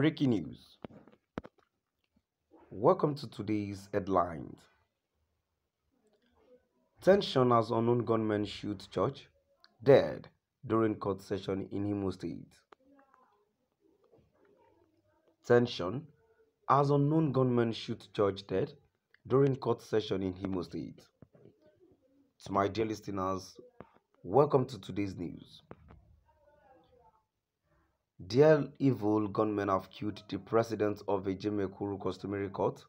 Breaking news. Welcome to today's headlines. Tension as unknown gunmen shoot judge dead during court session in Imo State. Tension as unknown gunmen shoot judge dead during court session in Imo State. To my dear listeners, welcome to today's news. Trīäl evil gunmen have killed the president of Ejimekuru Customary Court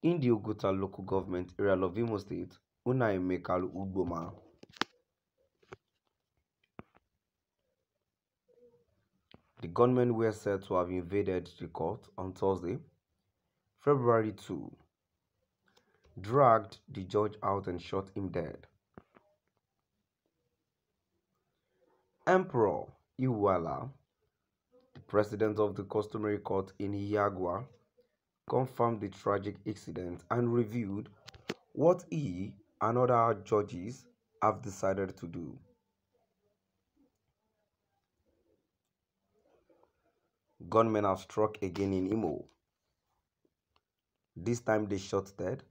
in the Oguta local government area of Imo State, Uzodinma. The gunmen were said to have invaded the court on Thursday, February 2, dragged the judge out and shot him dead. Emperor Iwala, the president of the customary court in Iyagwa, confirmed the tragic incident and revealed what he and other judges have decided to do. Gunmen have struck again in Imo. This time they shot dead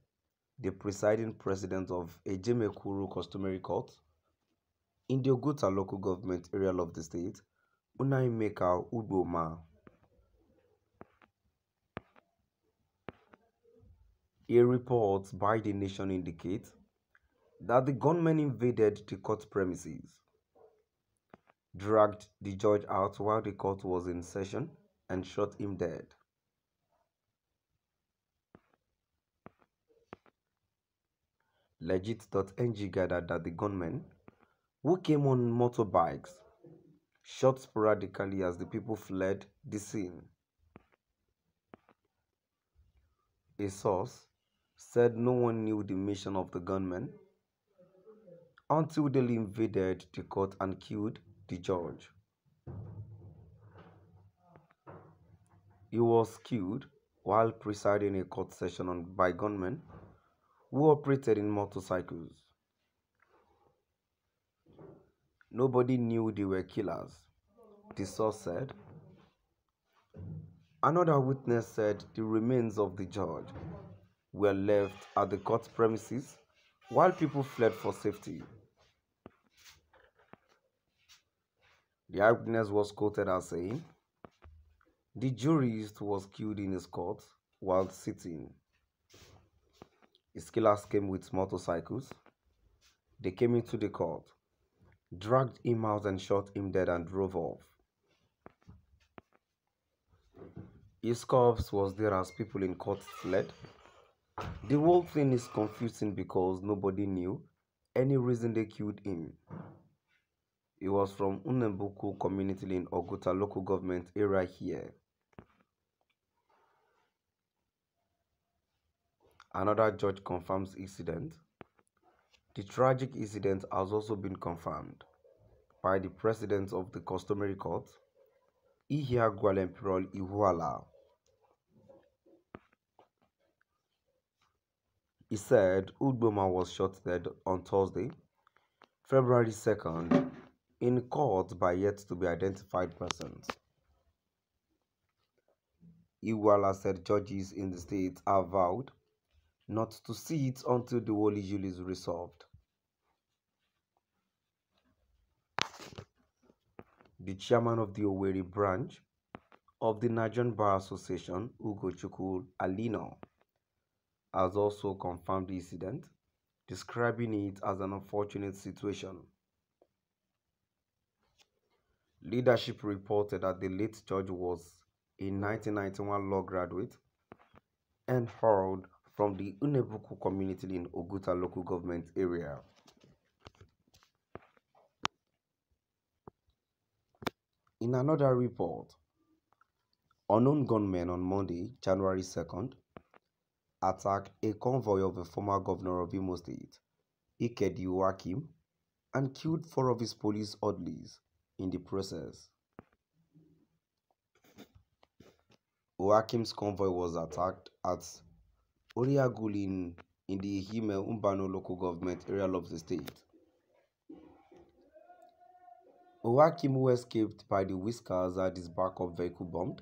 the presiding president of Ejimekuru Customary Court in the Oguta local government area of the state, Uzodinma. A report by The Nation indicates that the gunmen invaded the court premises, dragged the judge out while the court was in session, and shot him dead. Legit.ng gathered that the gunmen, who came on motorbikes, shot sporadically as the people fled the scene. A source said no one knew the mission of the gunmen until they invaded the court and killed the judge. He was killed while presiding a court session by gunmen who operated in motorcycles. Nobody knew they were killers, the source said. Another witness said the remains of the judge were left at the court premises while people fled for safety. The eyewitness was quoted as saying, "The jurist was killed in his court while sitting. His killers came with motorcycles. They came into the court, dragged him out and shot him dead and drove off. His corpse was there as people in court fled. The whole thing is confusing because nobody knew any reason they killed him. He was from Unembuku community in Oguta local government area here." Another judge confirms incident. The tragic incident has also been confirmed by the president of the customary court, Emperor Iwala. He said Uzodinma was shot dead on Thursday, February 2nd, in court by yet to be identified persons. Iwala said judges in the state are vowed not to sit until the whole issue is resolved. The chairman of the Owerri branch of the Nigerian Bar Association, Ugochukwu Alino, has also confirmed the incident, describing it as an unfortunate situation. Leadership reported that the late judge was a 1991 law graduate and hailed from the Unembuku community in Oguta local government area. In another report, unknown gunmen on Monday, January 2nd, attacked a convoy of a former governor of Imo State, Ikedi Uwakim, and killed 4 of his police orderlies in the process. Uwakim's convoy was attacked at Oriagulin in the Ehime Umbano local government area of the state. Uwakim, who escaped by the whiskers, had his backup vehicle bombed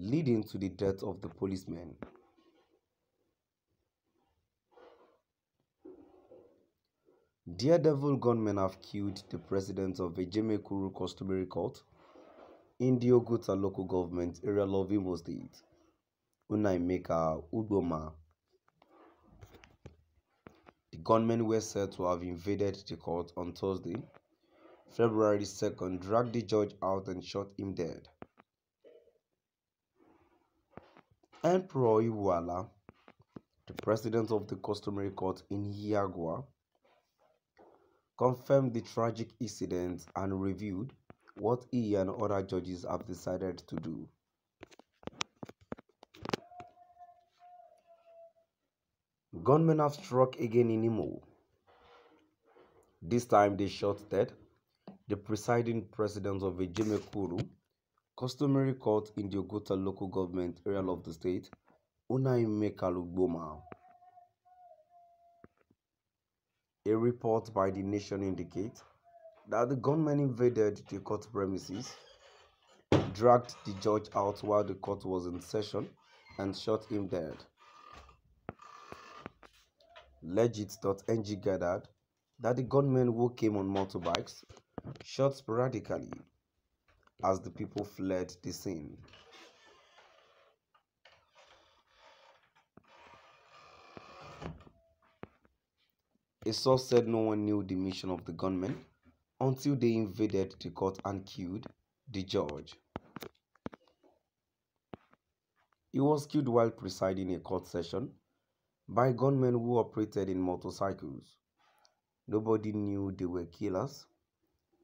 leading to the death of the policeman. Daredevil gunmen have killed the president of Ejemekuru Customary Court in the Oguta local government area of Imo State, Unaimeka Udoma. The gunmen were said to have invaded the court on Thursday, February 2nd, dragged the judge out and shot him dead. Emperor Iwuala, the president of the customary court in Hiagwa, confirmed the tragic incident and reviewed what he and other judges have decided to do. Gunmen have struck again in Imo. This time they shot dead the presiding president of Ejemekuru Customary Court in the Oguta local government area of the state, Unaimeka Udoma. A report by The Nation indicates that the gunmen invaded the court premises, dragged the judge out while the court was in session, and shot him dead. Legit.ng gathered that the gunmen who came on motorbikes shot sporadically as the people fled the scene. A source said no one knew the mission of the gunmen until they invaded the court and killed the judge. He was killed while presiding a court session by gunmen who operated in motorcycles. Nobody knew they were killers,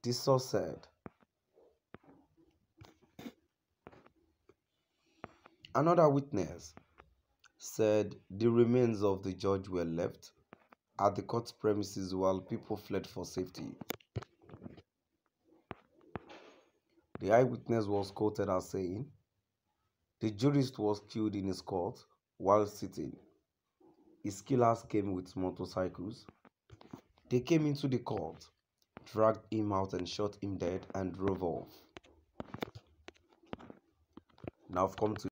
the source said. Another witness said the remains of the judge were left at the court premises while people fled for safety. The eyewitness was quoted as saying, "The jurist was killed in his court while sitting. His killers came with motorcycles. They came into the court, dragged him out and shot him dead and drove off." Now I've come to